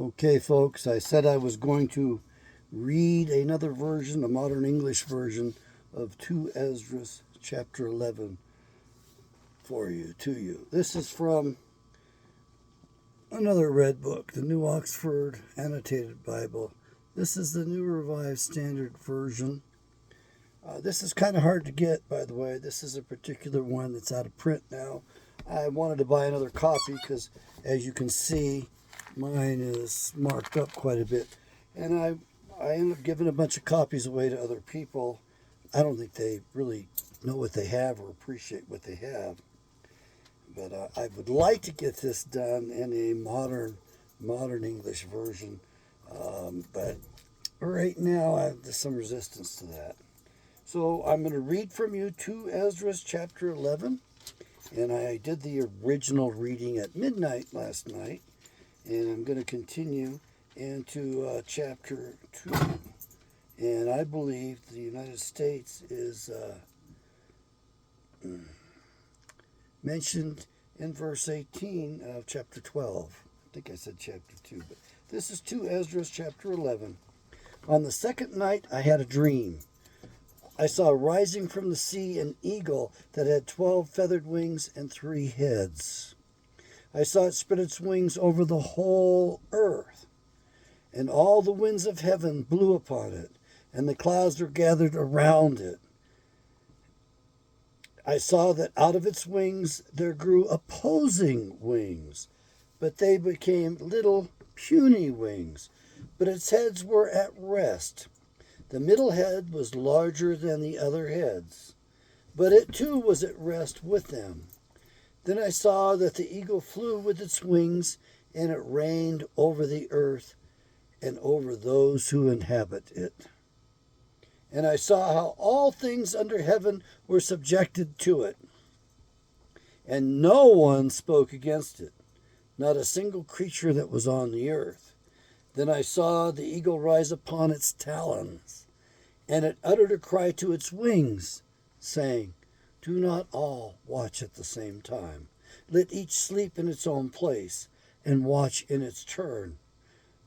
Okay, folks, I said I was going to read another version, a modern English version of 2 Esdras chapter 11 for you, to you. This is from another red book, the New Oxford Annotated Bible. This is the New Revised Standard Version. This is kind of hard to get, by the way. This is a particular one that's out of print now. I wanted to buy another copy because, as you can see, mine is marked up quite a bit. And I ended up giving a bunch of copies away to other people. I don't think they really know what they have or appreciate what they have. But I would like to get this done in a modern English version. But right now, there's some resistance to that. So I'm going to read from you 2 Esdras chapter 11. And I did the original reading at midnight last night. And I'm going to continue into chapter 2. And I believe the United States is mentioned in verse 18 of chapter 12. I think I said chapter 2, but this is 2 Esdras chapter 11. On the second night I had a dream. I saw rising from the sea an eagle that had 12 feathered wings and 3 heads. I saw it spread its wings over the whole earth, and all the winds of heaven blew upon it, and the clouds were gathered around it. I saw that out of its wings there grew opposing wings, but they became little puny wings, but its heads were at rest. The middle head was larger than the other heads, but it too was at rest with them. Then I saw that the eagle flew with its wings, and it reigned over the earth and over those who inhabit it. And I saw how all things under heaven were subjected to it, and no one spoke against it, not a single creature that was on the earth. Then I saw the eagle rise upon its talons, and it uttered a cry to its wings, saying, "Do not all watch at the same time. Let each sleep in its own place, and watch in its turn.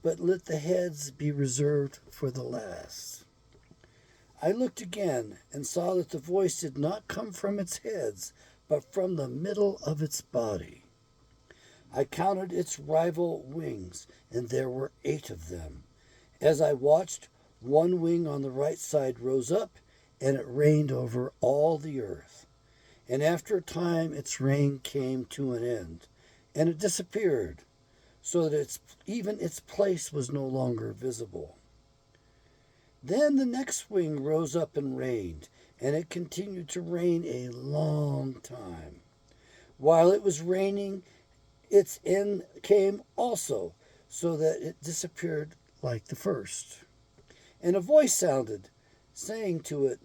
But let the heads be reserved for the last." I looked again, and saw that the voice did not come from its heads, but from the middle of its body. I counted its rival wings, and there were 8 of them. As I watched, one wing on the right side rose up, and it reigned over all the earth. And after a time its reign came to an end, and it disappeared, so that even its place was no longer visible. Then the next wing rose up and reigned, and it continued to reign a long time. While it was reigning, its end came also, so that it disappeared like the first. And a voice sounded, saying to it,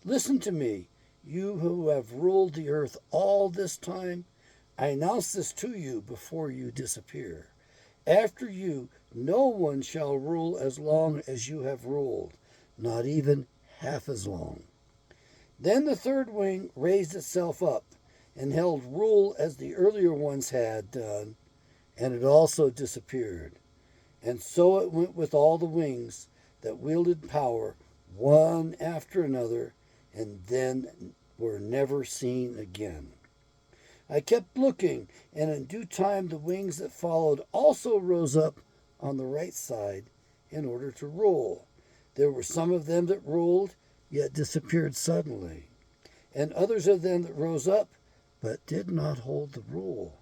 "Listen to me, you who have ruled the earth all this time. I announce this to you before you disappear. After you, no one shall rule as long as you have ruled, not even half as long." Then the third wing raised itself up and held rule as the earlier ones had done, and it also disappeared. And so it went with all the wings that wielded power, one after another, and then were never seen again. I kept looking, and in due time the wings that followed also rose up on the right side in order to rule. There were some of them that ruled, yet disappeared suddenly, and others of them that rose up, but did not hold the rule.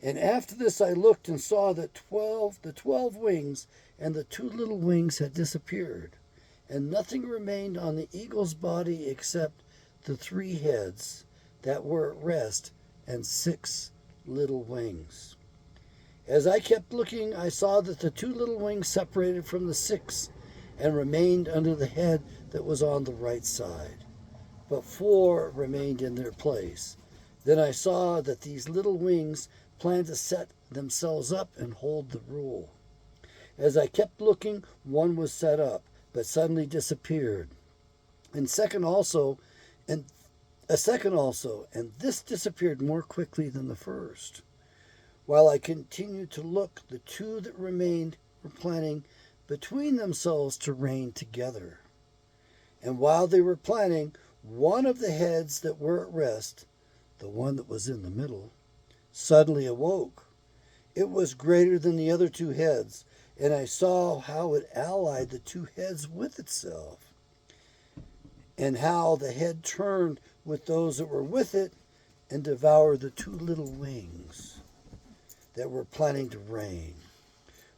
And after this I looked and saw that the 12 wings and the 2 little wings had disappeared, and nothing remained on the eagle's body except the 3 heads that were at rest and 6 little wings. As I kept looking, I saw that the 2 little wings separated from the 6 and remained under the head that was on the right side, but 4 remained in their place. Then I saw that these little wings planned to set themselves up and hold the rule. As I kept looking, one was set up, but suddenly disappeared. And a second also, and this disappeared more quickly than the first. While I continued to look, the two that remained were planning between themselves to reign together. And while they were planning, one of the heads that were at rest, the one that was in the middle, suddenly awoke. It was greater than the other two heads, and I saw how it allied the two heads with itself, and how the head turned with those that were with it and devoured the two little wings that were planning to reign.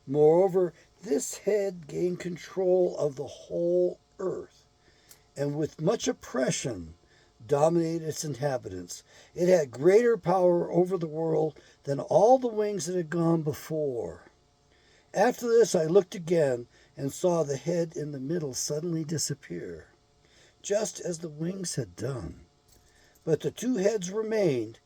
Moreover, this head gained control of the whole earth, and with much oppression dominated its inhabitants. It had greater power over the world than all the wings that had gone before. After this I looked again and saw the head in the middle suddenly disappear, just as the wings had done. But the two heads remained,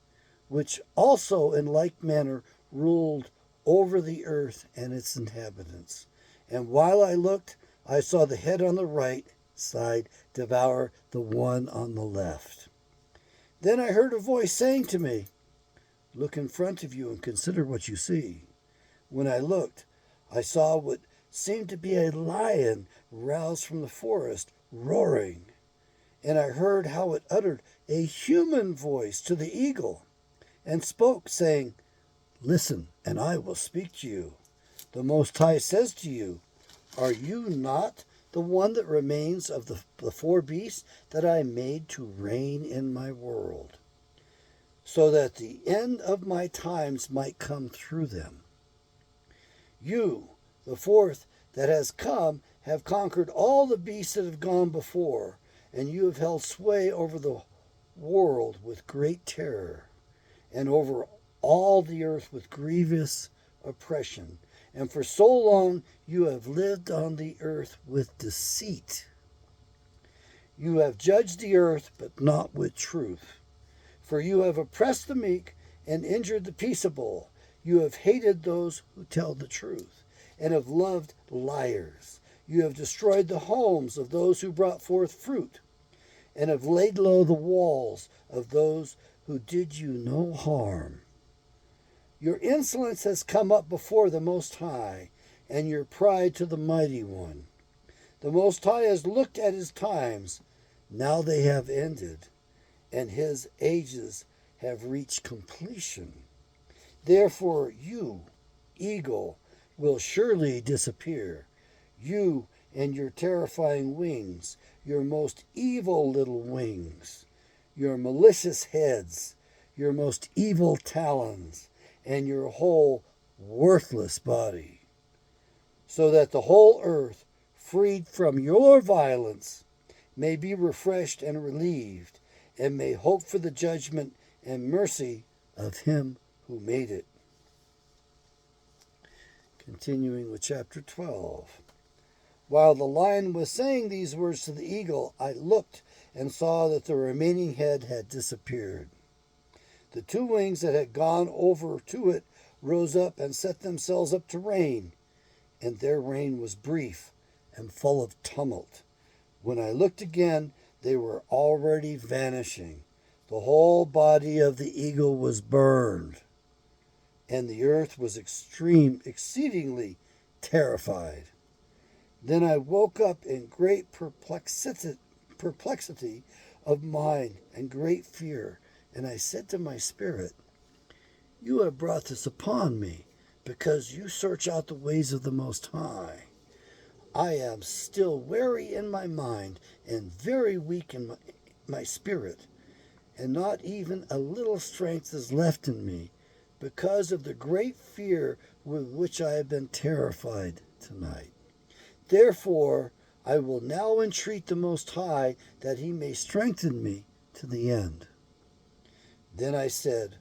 which also in like manner ruled over the earth and its inhabitants. And while I looked, I saw the head on the right side devour the one on the left. Then I heard a voice saying to me, "Look in front of you and consider what you see." When I looked, I saw what seemed to be a lion roused from the forest, roaring. And I heard how it uttered a human voice to the eagle, and spoke, saying, "Listen, and I will speak to you. The Most High says to you, Are you not the one that remains of the four beasts that I made to reign in my world, so that the end of my times might come through them? You, the fourth that has come, have conquered all the beasts that have gone before, and you have held sway over the world with great terror, and over all the earth with grievous oppression. And for so long you have lived on the earth with deceit. You have judged the earth, but not with truth. For you have oppressed the meek and injured the peaceable. You have hated those who tell the truth, and have loved liars. You have destroyed the homes of those who brought forth fruit, and have laid low the walls of those who did you no harm. Your insolence has come up before the Most High, and your pride to the Mighty One. The Most High has looked at his times. Now they have ended, and his ages have reached completion. Therefore you, eagle, will surely disappear, you and your terrifying wings, your most evil little wings, your malicious heads, your most evil talons, and your whole worthless body, so that the whole earth, freed from your violence, may be refreshed and relieved, and may hope for the judgment and mercy of him who made it. Continuing with chapter 12. While the lion was saying these words to the eagle, I looked and saw that the remaining head had disappeared. The two wings that had gone over to it rose up and set themselves up to reign, and their reign was brief and full of tumult. When I looked again, they were already vanishing. The whole body of the eagle was burned, and the earth was exceedingly terrified. Then I woke up in great perplexity of mind and great fear, and I said to my spirit, You have brought this upon me, because you search out the ways of the Most High. I am still weary in my mind and very weak in my spirit, and not even a little strength is left in me, because of the great fear with which I have been terrified tonight. Therefore, I will now entreat the Most High that he may strengthen me to the end. Then I said,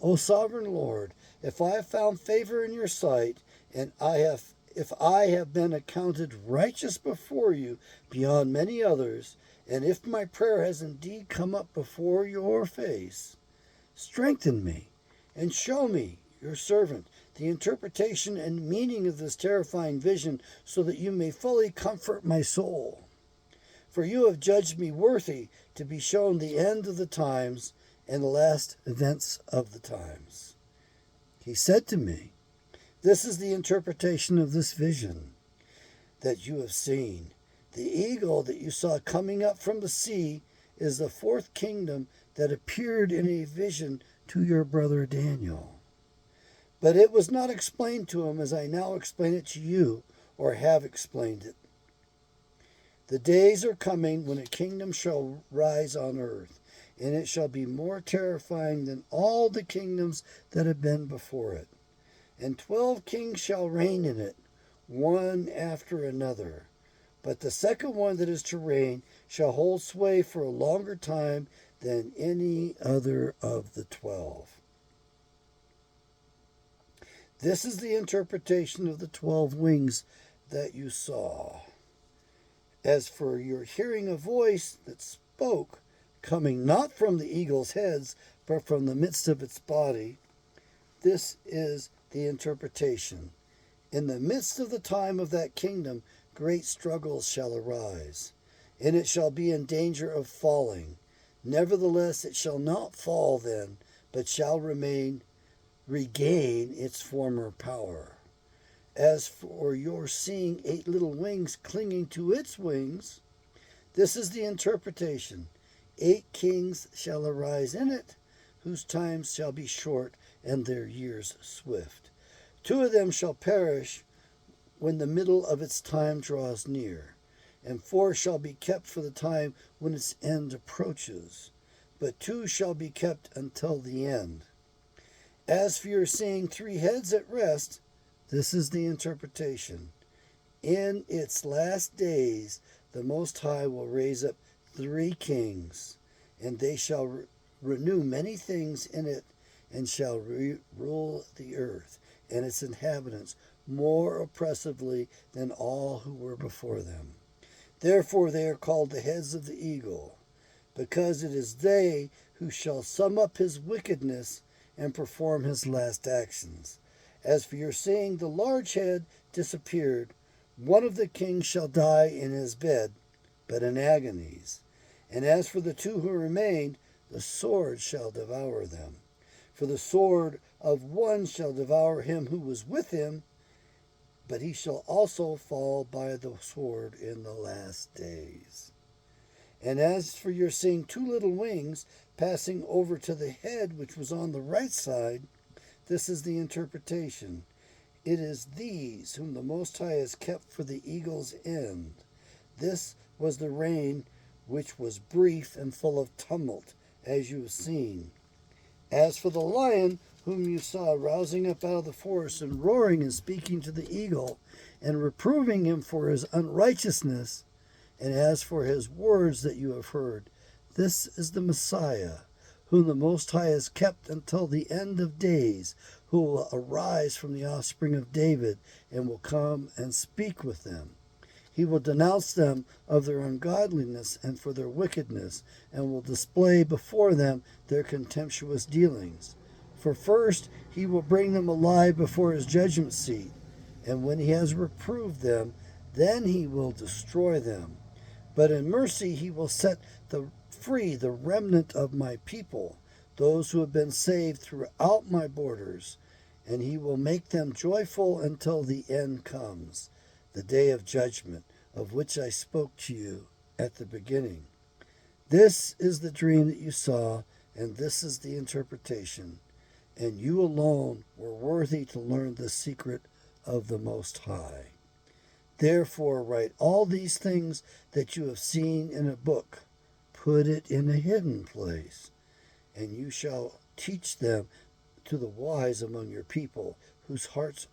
O sovereign Lord, if I have found favor in your sight, and if I have been accounted righteous before you beyond many others, and if my prayer has indeed come up before your face, strengthen me and show me, your servant, the interpretation and meaning of this terrifying vision, so that you may fully comfort my soul. For you have judged me worthy to be shown the end of the times and the last events of the times. He said to me, "This is the interpretation of this vision that you have seen. The eagle that you saw coming up from the sea is the fourth kingdom that appeared in a vision to your brother Daniel. But it was not explained to him as I now explain it to you, or have explained it. The days are coming when a kingdom shall rise on earth, and it shall be more terrifying than all the kingdoms that have been before it. And 12 kings shall reign in it, one after another. But the second one that is to reign shall hold sway for a longer time than any other of the 12. This is the interpretation of the 12 wings that you saw. As for your hearing a voice that spoke, coming not from the eagle's heads, but from the midst of its body, this is the interpretation. In the midst of the time of that kingdom, great struggles shall arise, and it shall be in danger of falling. Nevertheless, it shall not fall then, but shall regain its former power. As for your seeing 8 little wings clinging to its wings, this is the interpretation. 8 kings shall arise in it, whose times shall be short and their years swift. 2 of them shall perish when the middle of its time draws near, and 4 shall be kept for the time when its end approaches, but 2 shall be kept until the end. As for your seeing 3 heads at rest, this is the interpretation. In its last days the Most High will raise up 3 kings, and they shall renew many things in it, and shall rule the earth and its inhabitants more oppressively than all who were before them. Therefore they are called the heads of the eagle, because it is they who shall sum up his wickedness and perform his last actions. As for your seeing the large head disappeared, one of the kings shall die in his bed, but in agonies. And as for the 2 who remained, the sword shall devour them. For the sword of one shall devour him who was with him, but he shall also fall by the sword in the last days. And as for your seeing 2 little wings passing over to the head which was on the right side, this is the interpretation. It is these whom the Most High has kept for the eagle's end. This was the reign which was brief and full of tumult, as you have seen. As for the lion, whom you saw rousing up out of the forest and roaring and speaking to the eagle, and reproving him for his unrighteousness, and as for his words that you have heard, this is the Messiah, whom the Most High has kept until the end of days, who will arise from the offspring of David, and will come and speak with them. He will denounce them of their ungodliness and for their wickedness, and will display before them their contemptuous dealings. For first he will bring them alive before his judgment seat, and when he has reproved them, then he will destroy them. But in mercy he will set free the remnant of my people, those who have been saved throughout my borders, and he will make them joyful until the end comes, the day of judgment, of which I spoke to you at the beginning. This is the dream that you saw, and this is the interpretation, and you alone were worthy to learn the secret of the Most High. Therefore write all these things that you have seen in a book. Put it in a hidden place, and you shall teach them to the wise among your people, whose hearts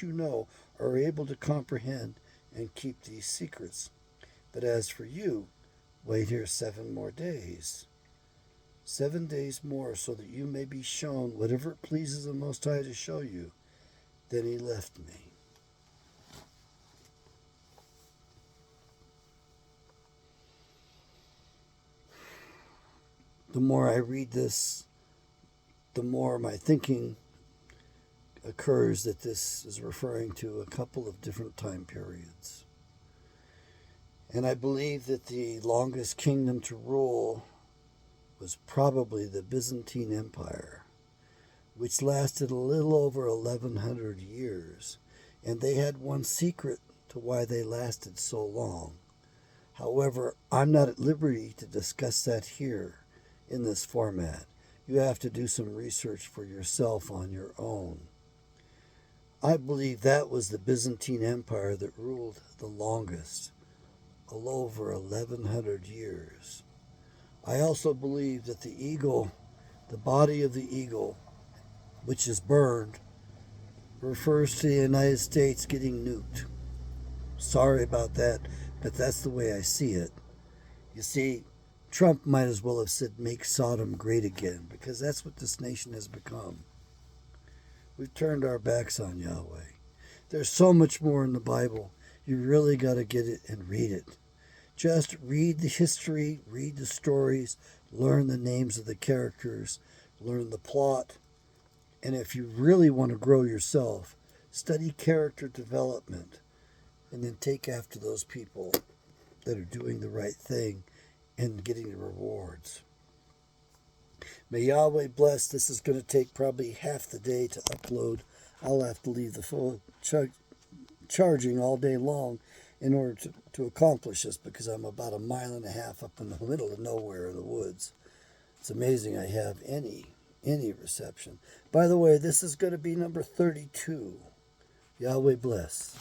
you know are able to comprehend and keep these secrets. But as for you, wait here 7 more days. 7 days more, so that you may be shown whatever it pleases the Most High to show you. Then he left me. The more I read this, the more my thinking occurs that this is referring to a couple of different time periods. And I believe that the longest kingdom to rule was probably the Byzantine Empire, which lasted a little over 1100 years. And they had one secret to why they lasted so long. However, I'm not at liberty to discuss that here in this format. You have to do some research for yourself on your own. I believe that was the Byzantine Empire that ruled the longest, a little over 1100 years. I also believe that the eagle, the body of the eagle, which is burned, refers to the United States getting nuked. Sorry about that, but that's the way I see it. You see, Trump might as well have said, make Sodom great again, because that's what this nation has become. We've turned our backs on Yahweh. There's so much more in the Bible. You really got to get it and read it. Just read the history, read the stories, learn the names of the characters, learn the plot. And if you really want to grow yourself, study character development and then take after those people that are doing the right thing and getting the rewards. May Yahweh bless. This is going to take probably half the day to upload. I'll have to leave the phone charging all day long in order to accomplish this, because I'm about 1.5 miles up in the middle of nowhere in the woods. It's amazing I have any reception. By the way, this is going to be number 32. Yahweh bless.